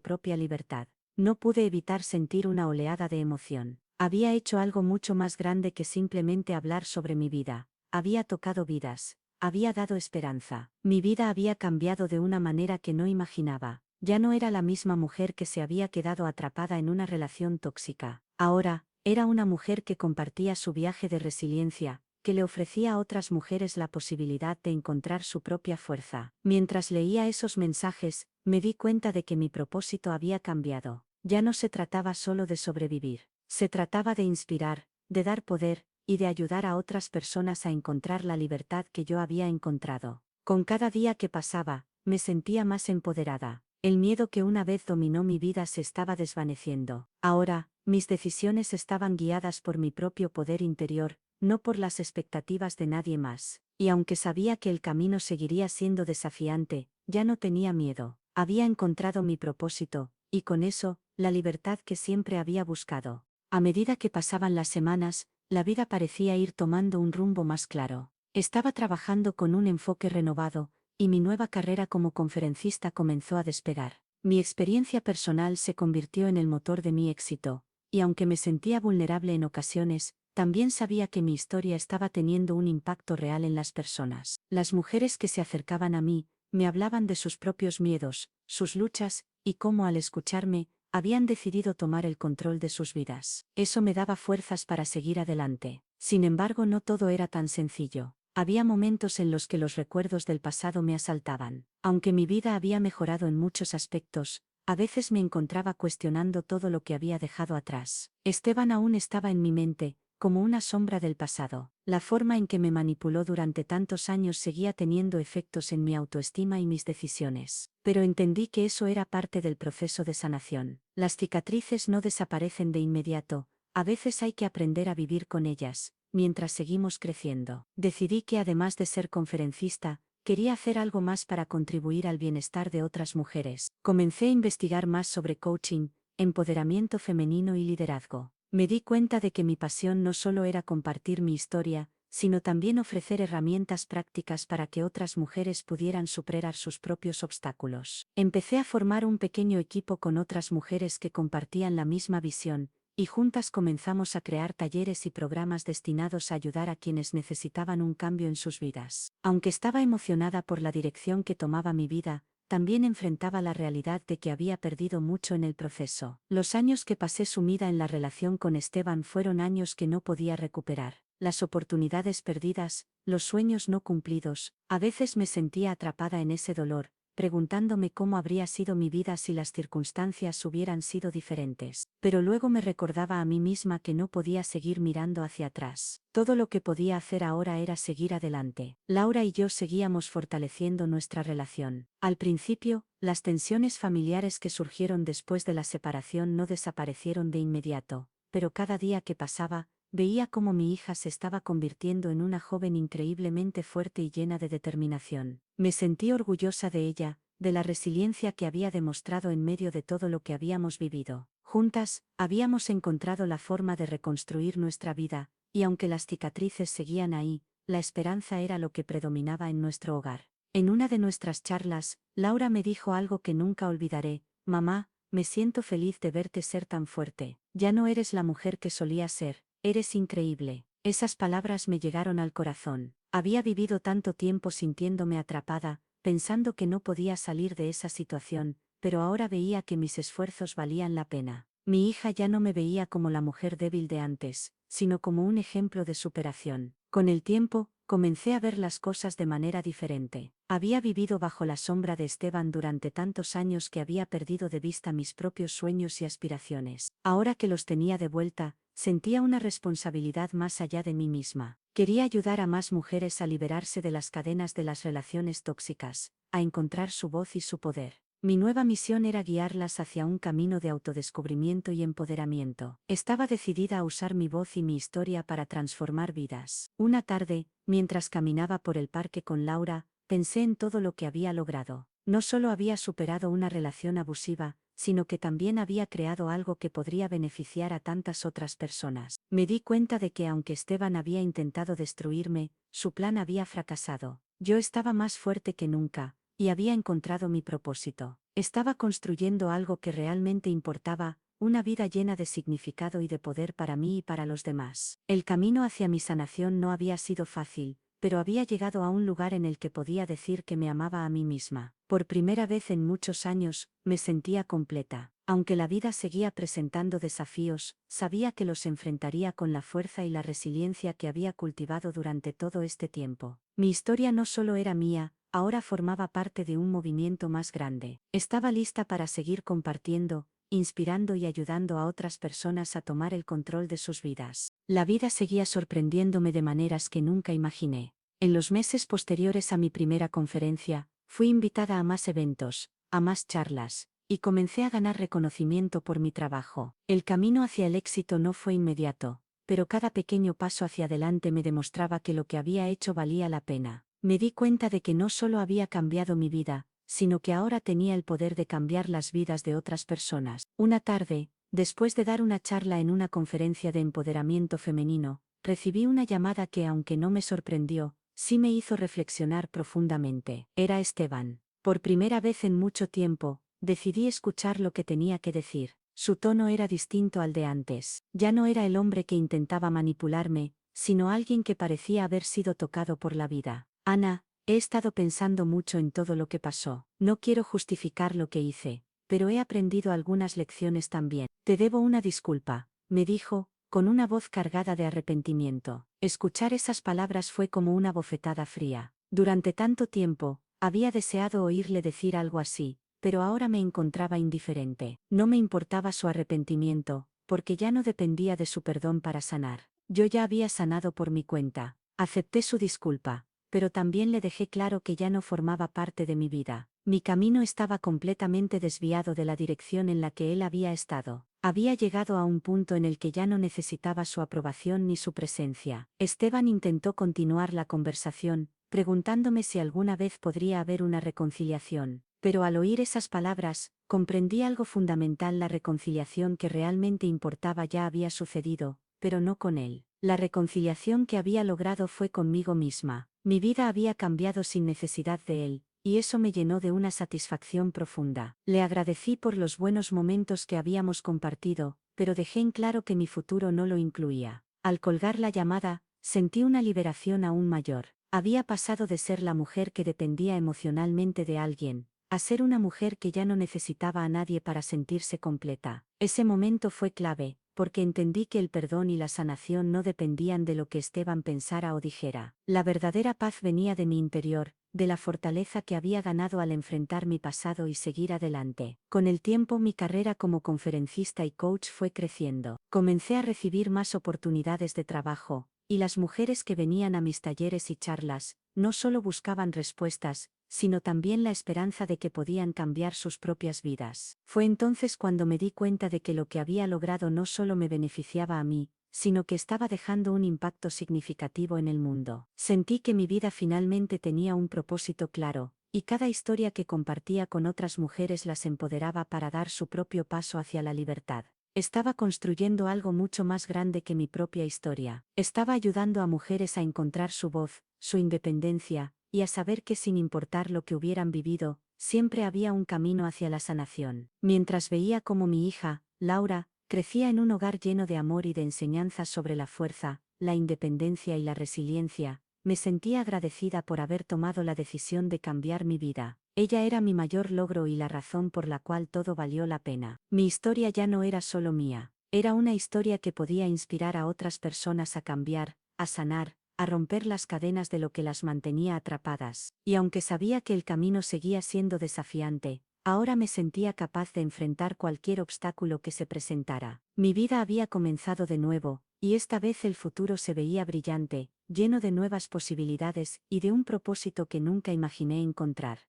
propia libertad. No pude evitar sentir una oleada de emoción. Había hecho algo mucho más grande que simplemente hablar sobre mi vida. Había tocado vidas. Había dado esperanza. Mi vida había cambiado de una manera que no imaginaba. Ya no era la misma mujer que se había quedado atrapada en una relación tóxica. Ahora, era una mujer que compartía su viaje de resiliencia, que le ofrecía a otras mujeres la posibilidad de encontrar su propia fuerza. Mientras leía esos mensajes, me di cuenta de que mi propósito había cambiado. Ya no se trataba solo de sobrevivir. Se trataba de inspirar, de dar poder, y de ayudar a otras personas a encontrar la libertad que yo había encontrado. Con cada día que pasaba, me sentía más empoderada. El miedo que una vez dominó mi vida se estaba desvaneciendo. Ahora, mis decisiones estaban guiadas por mi propio poder interior, no por las expectativas de nadie más. Y aunque sabía que el camino seguiría siendo desafiante, ya no tenía miedo. Había encontrado mi propósito, y con eso, la libertad que siempre había buscado. A medida que pasaban las semanas, la vida parecía ir tomando un rumbo más claro. Estaba trabajando con un enfoque renovado, y mi nueva carrera como conferencista comenzó a despegar. Mi experiencia personal se convirtió en el motor de mi éxito, y aunque me sentía vulnerable en ocasiones, también sabía que mi historia estaba teniendo un impacto real en las personas. Las mujeres que se acercaban a mí, me hablaban de sus propios miedos, sus luchas, y cómo al escucharme, habían decidido tomar el control de sus vidas. Eso me daba fuerzas para seguir adelante. Sin embargo, no todo era tan sencillo. Había momentos en los que los recuerdos del pasado me asaltaban. Aunque mi vida había mejorado en muchos aspectos, a veces me encontraba cuestionando todo lo que había dejado atrás. Esteban aún estaba en mi mente, como una sombra del pasado. La forma en que me manipuló durante tantos años seguía teniendo efectos en mi autoestima y mis decisiones. Pero entendí que eso era parte del proceso de sanación. Las cicatrices no desaparecen de inmediato, a veces hay que aprender a vivir con ellas, mientras seguimos creciendo. Decidí que además de ser conferencista, quería hacer algo más para contribuir al bienestar de otras mujeres. Comencé a investigar más sobre coaching, empoderamiento femenino y liderazgo. Me di cuenta de que mi pasión no solo era compartir mi historia, sino también ofrecer herramientas prácticas para que otras mujeres pudieran superar sus propios obstáculos. Empecé a formar un pequeño equipo con otras mujeres que compartían la misma visión, y juntas comenzamos a crear talleres y programas destinados a ayudar a quienes necesitaban un cambio en sus vidas. Aunque estaba emocionada por la dirección que tomaba mi vida, también enfrentaba la realidad de que había perdido mucho en el proceso. Los años que pasé sumida en la relación con Esteban fueron años que no podía recuperar. Las oportunidades perdidas, los sueños no cumplidos. A veces me sentía atrapada en ese dolor, preguntándome cómo habría sido mi vida si las circunstancias hubieran sido diferentes. Pero luego me recordaba a mí misma que no podía seguir mirando hacia atrás. Todo lo que podía hacer ahora era seguir adelante. Laura y yo seguíamos fortaleciendo nuestra relación. Al principio, las tensiones familiares que surgieron después de la separación no desaparecieron de inmediato, pero cada día que pasaba, veía cómo mi hija se estaba convirtiendo en una joven increíblemente fuerte y llena de determinación. Me sentí orgullosa de ella, de la resiliencia que había demostrado en medio de todo lo que habíamos vivido. Juntas, habíamos encontrado la forma de reconstruir nuestra vida, y aunque las cicatrices seguían ahí, la esperanza era lo que predominaba en nuestro hogar. En una de nuestras charlas, Laura me dijo algo que nunca olvidaré: mamá, me siento feliz de verte ser tan fuerte. Ya no eres la mujer que solías ser. Eres increíble. Esas palabras me llegaron al corazón. Había vivido tanto tiempo sintiéndome atrapada, pensando que no podía salir de esa situación, pero ahora veía que mis esfuerzos valían la pena. Mi hija ya no me veía como la mujer débil de antes, sino como un ejemplo de superación. Con el tiempo, comencé a ver las cosas de manera diferente. Había vivido bajo la sombra de Esteban durante tantos años que había perdido de vista mis propios sueños y aspiraciones. Ahora que los tenía de vuelta, sentía una responsabilidad más allá de mí misma. Quería ayudar a más mujeres a liberarse de las cadenas de las relaciones tóxicas, a encontrar su voz y su poder. Mi nueva misión era guiarlas hacia un camino de autodescubrimiento y empoderamiento. Estaba decidida a usar mi voz y mi historia para transformar vidas. Una tarde, mientras caminaba por el parque con Laura, pensé en todo lo que había logrado. No solo había superado una relación abusiva, sino que también había creado algo que podría beneficiar a tantas otras personas. Me di cuenta de que aunque Esteban había intentado destruirme, su plan había fracasado. Yo estaba más fuerte que nunca, y había encontrado mi propósito. Estaba construyendo algo que realmente importaba, una vida llena de significado y de poder para mí y para los demás. El camino hacia mi sanación no había sido fácil, pero había llegado a un lugar en el que podía decir que me amaba a mí misma. Por primera vez en muchos años, me sentía completa. Aunque la vida seguía presentando desafíos, sabía que los enfrentaría con la fuerza y la resiliencia que había cultivado durante todo este tiempo. Mi historia no solo era mía, ahora formaba parte de un movimiento más grande. Estaba lista para seguir compartiendo, inspirando y ayudando a otras personas a tomar el control de sus vidas. La vida seguía sorprendiéndome de maneras que nunca imaginé. En los meses posteriores a mi primera conferencia, fui invitada a más eventos, a más charlas, y comencé a ganar reconocimiento por mi trabajo. El camino hacia el éxito no fue inmediato, pero cada pequeño paso hacia adelante me demostraba que lo que había hecho valía la pena. Me di cuenta de que no solo había cambiado mi vida, sino que ahora tenía el poder de cambiar las vidas de otras personas. Una tarde, después de dar una charla en una conferencia de empoderamiento femenino, recibí una llamada que, aunque no me sorprendió, sí me hizo reflexionar profundamente. Era Esteban. Por primera vez en mucho tiempo, decidí escuchar lo que tenía que decir. Su tono era distinto al de antes. Ya no era el hombre que intentaba manipularme, sino alguien que parecía haber sido tocado por la vida. Ana, he estado pensando mucho en todo lo que pasó. No quiero justificar lo que hice, pero he aprendido algunas lecciones también. Te debo una disculpa, me dijo, con una voz cargada de arrepentimiento. Escuchar esas palabras fue como una bofetada fría. Durante tanto tiempo, había deseado oírle decir algo así, pero ahora me encontraba indiferente. No me importaba su arrepentimiento, porque ya no dependía de su perdón para sanar. Yo ya había sanado por mi cuenta. Acepté su disculpa, pero también le dejé claro que ya no formaba parte de mi vida. Mi camino estaba completamente desviado de la dirección en la que él había estado. Había llegado a un punto en el que ya no necesitaba su aprobación ni su presencia. Esteban intentó continuar la conversación, preguntándome si alguna vez podría haber una reconciliación. Pero al oír esas palabras, comprendí algo fundamental: la reconciliación que realmente importaba ya había sucedido, pero no con él. La reconciliación que había logrado fue conmigo misma. Mi vida había cambiado sin necesidad de él, y eso me llenó de una satisfacción profunda. Le agradecí por los buenos momentos que habíamos compartido, pero dejé en claro que mi futuro no lo incluía. Al colgar la llamada, sentí una liberación aún mayor. Había pasado de ser la mujer que dependía emocionalmente de alguien, a ser una mujer que ya no necesitaba a nadie para sentirse completa. Ese momento fue clave, porque entendí que el perdón y la sanación no dependían de lo que Esteban pensara o dijera. La verdadera paz venía de mi interior, de la fortaleza que había ganado al enfrentar mi pasado y seguir adelante. Con el tiempo mi carrera como conferencista y coach fue creciendo. Comencé a recibir más oportunidades de trabajo, y las mujeres que venían a mis talleres y charlas, no solo buscaban respuestas, sino también la esperanza de que podían cambiar sus propias vidas. Fue entonces cuando me di cuenta de que lo que había logrado no solo me beneficiaba a mí, sino que estaba dejando un impacto significativo en el mundo. Sentí que mi vida finalmente tenía un propósito claro, y cada historia que compartía con otras mujeres las empoderaba para dar su propio paso hacia la libertad. Estaba construyendo algo mucho más grande que mi propia historia. Estaba ayudando a mujeres a encontrar su voz, su independencia, y a saber que sin importar lo que hubieran vivido, siempre había un camino hacia la sanación. Mientras veía cómo mi hija, Laura, crecía en un hogar lleno de amor y de enseñanzas sobre la fuerza, la independencia y la resiliencia, me sentía agradecida por haber tomado la decisión de cambiar mi vida. Ella era mi mayor logro y la razón por la cual todo valió la pena. Mi historia ya no era solo mía, era una historia que podía inspirar a otras personas a cambiar, a sanar, a romper las cadenas de lo que las mantenía atrapadas. Y aunque sabía que el camino seguía siendo desafiante, ahora me sentía capaz de enfrentar cualquier obstáculo que se presentara. Mi vida había comenzado de nuevo, y esta vez el futuro se veía brillante, lleno de nuevas posibilidades y de un propósito que nunca imaginé encontrar.